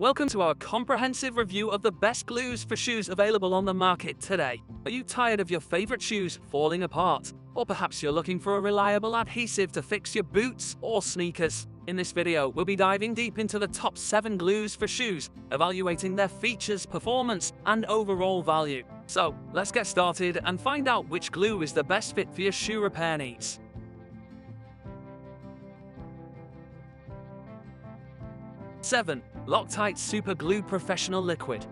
Welcome to our comprehensive review of the best glues for shoes available on the market today. Are you tired of your favorite shoes falling apart? Or perhaps you're looking for a reliable adhesive to fix your boots or sneakers? In this video, we'll be diving deep into the top 7 glues for shoes, evaluating their features, performance, and overall value. So, let's get started and find out which glue is the best fit for your shoe repair needs. 7. Loctite Super Glue Professional Liquid.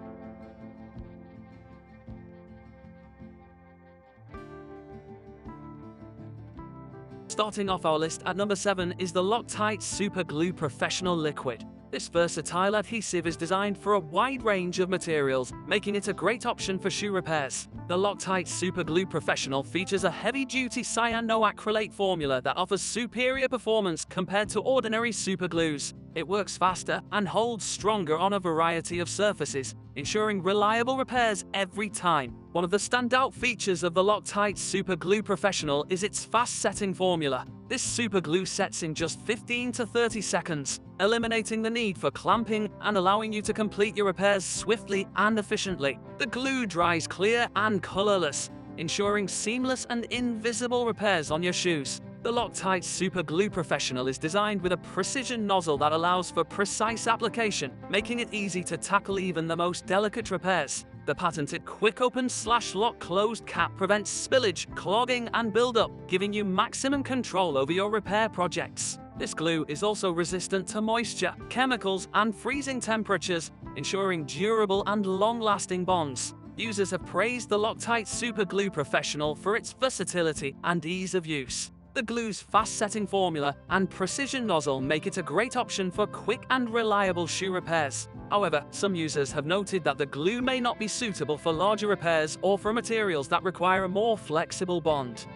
Starting off our list at number 7 is the Loctite Super Glue Professional Liquid. This versatile adhesive is designed for a wide range of materials, making it a great option for shoe repairs. The Loctite Super Glue Professional features a heavy-duty cyanoacrylate formula that offers superior performance compared to ordinary super glues. It works faster and holds stronger on a variety of surfaces, ensuring reliable repairs every time. One of the standout features of the Loctite Super Glue Professional is its fast-setting formula. This super glue sets in just 15 to 30 seconds, eliminating the need for clamping and allowing you to complete your repairs swiftly and efficiently. The glue dries clear and colorless, ensuring seamless and invisible repairs on your shoes. The Loctite Super Glue Professional is designed with a precision nozzle that allows for precise application, making it easy to tackle even the most delicate repairs. The patented quick open/lock closed cap prevents spillage, clogging, and buildup, giving you maximum control over your repair projects. This glue is also resistant to moisture, chemicals, and freezing temperatures, ensuring durable and long-lasting bonds. Users have praised the Loctite Super Glue Professional for its versatility and ease of use. The glue's fast-setting formula and precision nozzle make it a great option for quick and reliable shoe repairs. However, some users have noted that the glue may not be suitable for larger repairs or for materials that require a more flexible bond.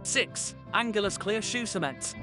6. Angelus Clear Shoe Cement.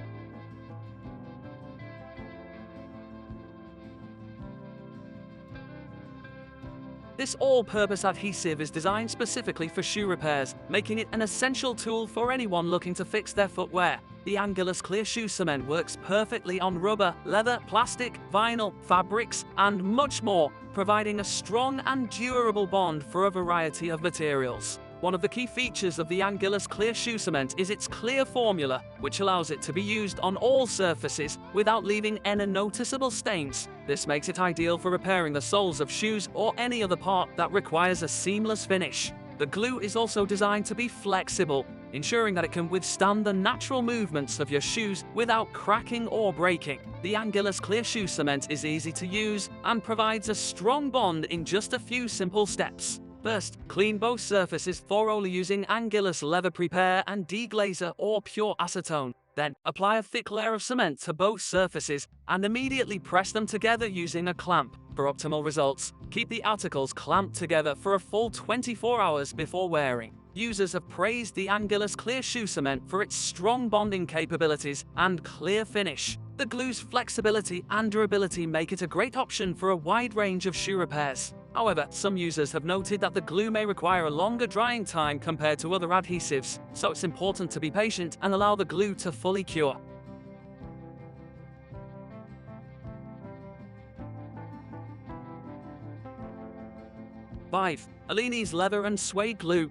This all-purpose adhesive is designed specifically for shoe repairs, making it an essential tool for anyone looking to fix their footwear. The Angelus Clear Shoe Cement works perfectly on rubber, leather, plastic, vinyl, fabrics, and much more, providing a strong and durable bond for a variety of materials. One of the key features of the Angelus Clear Shoe Cement is its clear formula, which allows it to be used on all surfaces without leaving any noticeable stains. This makes it ideal for repairing the soles of shoes or any other part that requires a seamless finish. The glue is also designed to be flexible, ensuring that it can withstand the natural movements of your shoes without cracking or breaking. The Angelus Clear Shoe Cement is easy to use and provides a strong bond in just a few simple steps. First, clean both surfaces thoroughly using Angelus Leather Prepare and Deglazer or Pure Acetone. Then, apply a thick layer of cement to both surfaces and immediately press them together using a clamp. For optimal results, keep the articles clamped together for a full 24 hours before wearing. Users have praised the Angelus Clear Shoe Cement for its strong bonding capabilities and clear finish. The glue's flexibility and durability make it a great option for a wide range of shoe repairs. However, some users have noted that the glue may require a longer drying time compared to other adhesives, so it's important to be patient and allow the glue to fully cure. 5. Aleene's Leather and Suede Glue.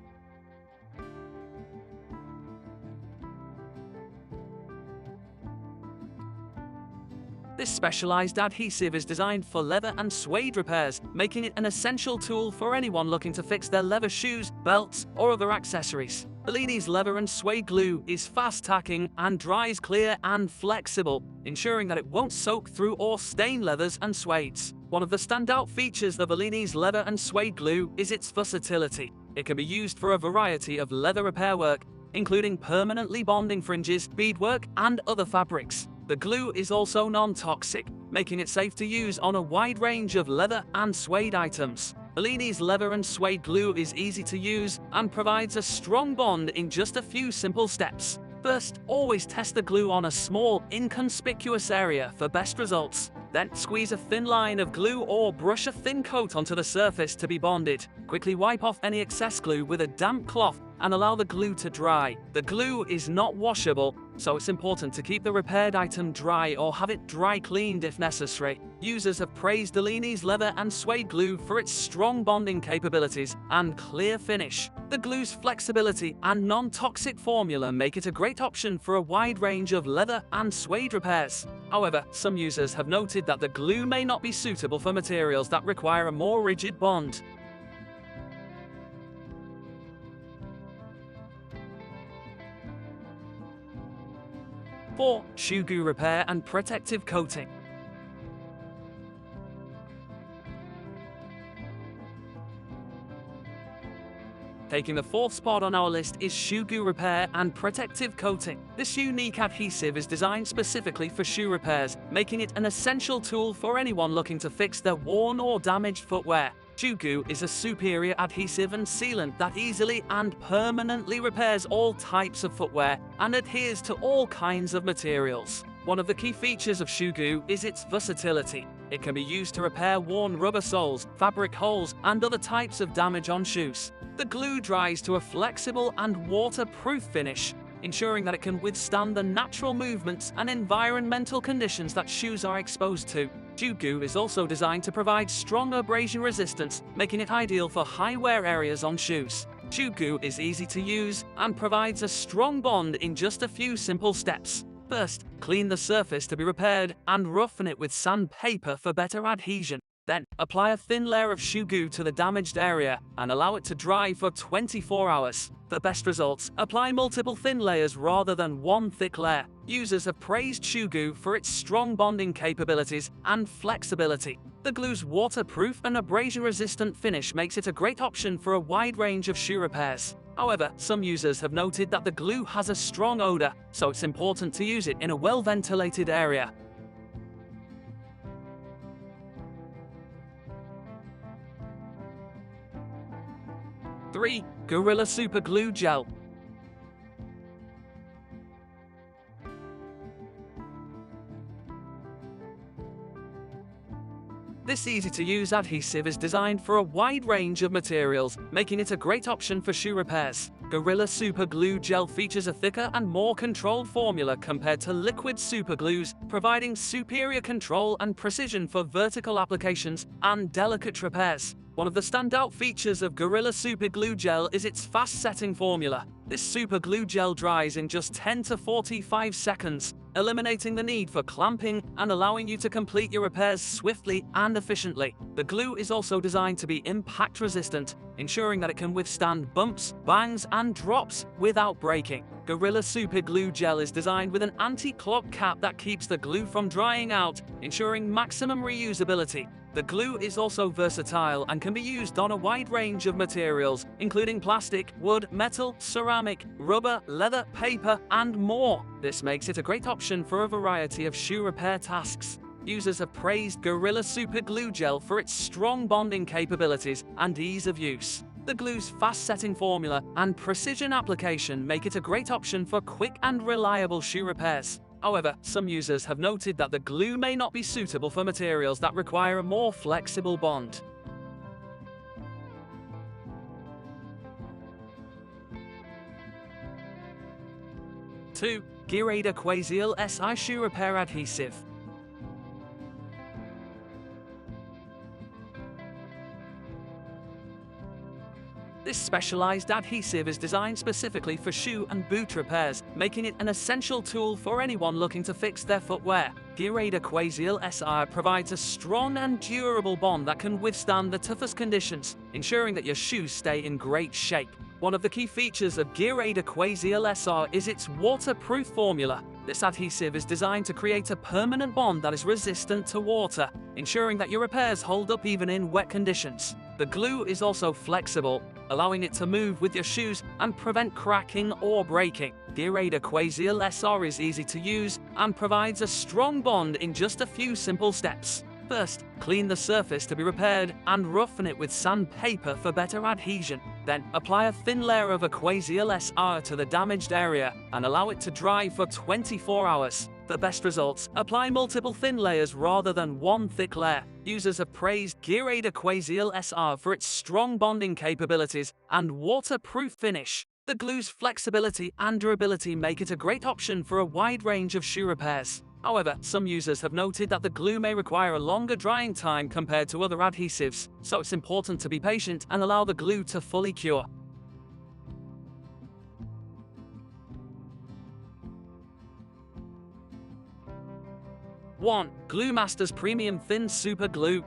This specialized adhesive is designed for leather and suede repairs, making it an essential tool for anyone looking to fix their leather shoes, belts, or other accessories. Aleene's Leather and Suede Glue is fast-tacking and dries clear and flexible, ensuring that it won't soak through or stain leathers and suedes. One of the standout features of Aleene's Leather and Suede Glue is its versatility. It can be used for a variety of leather repair work, including permanently bonding fringes, beadwork, and other fabrics. The glue is also non-toxic, making it safe to use on a wide range of leather and suede items. Aleene's Leather and Suede Glue is easy to use and provides a strong bond in just a few simple steps. First, always test the glue on a small, inconspicuous area for best results. Then squeeze a thin line of glue or brush a thin coat onto the surface to be bonded. Quickly wipe off any excess glue with a damp cloth and allow the glue to dry. The glue is not washable, so it's important to keep the repaired item dry or have it dry cleaned if necessary. Users have praised Aleene's leather and suede glue for its strong bonding capabilities and clear finish. The glue's flexibility and non-toxic formula make it a great option for a wide range of leather and suede repairs. However, some users have noted that the glue may not be suitable for materials that require a more rigid bond. 4. Shoe glue repair and protective coating. Taking the 4th spot on our list is shoe glue repair and protective coating. This unique adhesive is designed specifically for shoe repairs, making it an essential tool for anyone looking to fix their worn or damaged footwear. Shoe glue is a superior adhesive and sealant that easily and permanently repairs all types of footwear and adheres to all kinds of materials. One of the key features of shoe glue is its versatility. It can be used to repair worn rubber soles, fabric holes, and other types of damage on shoes. The glue dries to a flexible and waterproof finish, ensuring that it can withstand the natural movements and environmental conditions that shoes are exposed to. Shoe glue is also designed to provide strong abrasion resistance, making it ideal for high wear areas on shoes. Shoe glue is easy to use and provides a strong bond in just a few simple steps. First, clean the surface to be repaired and roughen it with sandpaper for better adhesion. Then, apply a thin layer of shoe glue to the damaged area and allow it to dry for 24 hours. For best results, apply multiple thin layers rather than one thick layer. Users have praised shoe glue for its strong bonding capabilities and flexibility. The glue's waterproof and abrasion-resistant finish makes it a great option for a wide range of shoe repairs. However, some users have noted that the glue has a strong odor, so it's important to use it in a well-ventilated area. 3. Gorilla Super Glue Gel. This easy-to-use adhesive is designed for a wide range of materials, making it a great option for shoe repairs. Gorilla Super Glue Gel features a thicker and more controlled formula compared to liquid superglues, providing superior control and precision for vertical applications and delicate repairs. One of the standout features of Gorilla Super Glue Gel is its fast-setting formula. This super glue gel dries in just 10 to 45 seconds, eliminating the need for clamping and allowing you to complete your repairs swiftly and efficiently. The glue is also designed to be impact-resistant, ensuring that it can withstand bumps, bangs, and drops without breaking. Gorilla Super Glue Gel is designed with an anti-clog cap that keeps the glue from drying out, ensuring maximum reusability. The glue is also versatile and can be used on a wide range of materials, including plastic, wood, metal, ceramic, rubber, leather, paper, and more. This makes it a great option for a variety of shoe repair tasks. Users have praised Gorilla Super Glue Gel for its strong bonding capabilities and ease of use. The glue's fast-setting formula and precision application make it a great option for quick and reliable shoe repairs. However, some users have noted that the glue may not be suitable for materials that require a more flexible bond. 2. Gearade AquaSeal SI Shoe Repair Adhesive. This specialized adhesive is designed specifically for shoe and boot repairs, making it an essential tool for anyone looking to fix their footwear. Gearade AquaSeal SI provides a strong and durable bond that can withstand the toughest conditions, ensuring that your shoes stay in great shape. One of the key features of Gearade AquaSeal SR is its waterproof formula. This adhesive is designed to create a permanent bond that is resistant to water, ensuring that your repairs hold up even in wet conditions. The glue is also flexible, allowing it to move with your shoes and prevent cracking or breaking. Gearade AquaSeal SR is easy to use and provides a strong bond in just a few simple steps. First, clean the surface to be repaired and roughen it with sandpaper for better adhesion. Then, apply a thin layer of AquaSeal SR to the damaged area and allow it to dry for 24 hours. For best results, apply multiple thin layers rather than one thick layer. Users have praised Gearade AquaSeal SR for its strong bonding capabilities and waterproof finish. The glue's flexibility and durability make it a great option for a wide range of shoe repairs. However, some users have noted that the glue may require a longer drying time compared to other adhesives, so it's important to be patient and allow the glue to fully cure. One, Glue Masters Premium Thin Super Glue.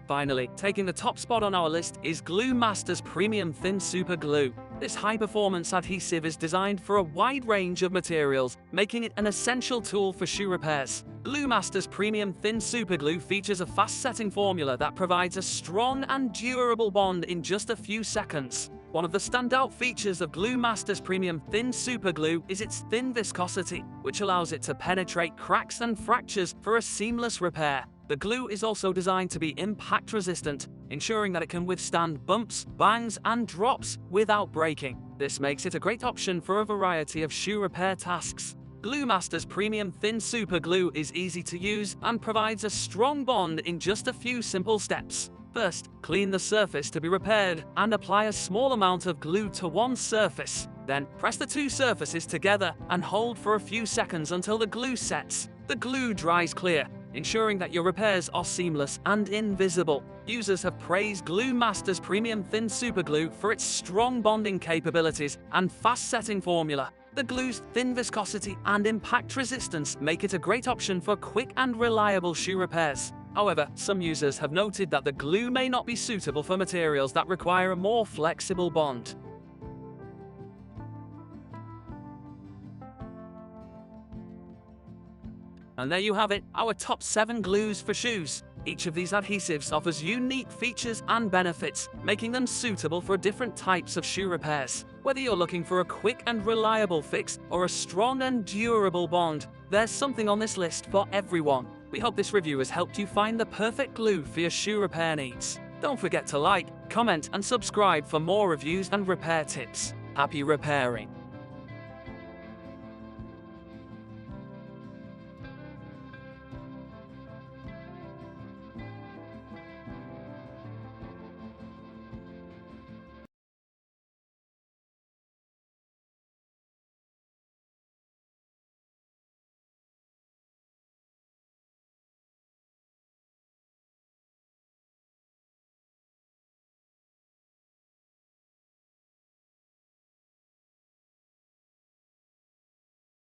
Finally, taking the top spot on our list is Glue Masters Premium Thin Super Glue. This high-performance adhesive is designed for a wide range of materials, making it an essential tool for shoe repairs. Glue Masters Premium Thin Super Glue features a fast-setting formula that provides a strong and durable bond in just a few seconds. One of the standout features of Glue Masters Premium Thin Super Glue is its thin viscosity, which allows it to penetrate cracks and fractures for a seamless repair. The glue is also designed to be impact resistant, ensuring that it can withstand bumps, bangs, and drops without breaking. This makes it a great option for a variety of shoe repair tasks. Glue Masters Premium Thin Super Glue is easy to use and provides a strong bond in just a few simple steps. First, clean the surface to be repaired and apply a small amount of glue to one surface. Then, press the two surfaces together and hold for a few seconds until the glue sets. The glue dries clear, ensuring that your repairs are seamless and invisible. Users have praised Glue Masters Premium Thin Super Glue for its strong bonding capabilities and fast-setting formula. The glue's thin viscosity and impact resistance make it a great option for quick and reliable shoe repairs. However, some users have noted that the glue may not be suitable for materials that require a more flexible bond. And there you have it, our top 7 glues for shoes. Each of these adhesives offers unique features and benefits, making them suitable for different types of shoe repairs. Whether you're looking for a quick and reliable fix or a strong and durable bond, there's something on this list for everyone. We hope this review has helped you find the perfect glue for your shoe repair needs. Don't forget to like, comment, and subscribe for more reviews and repair tips. Happy repairing!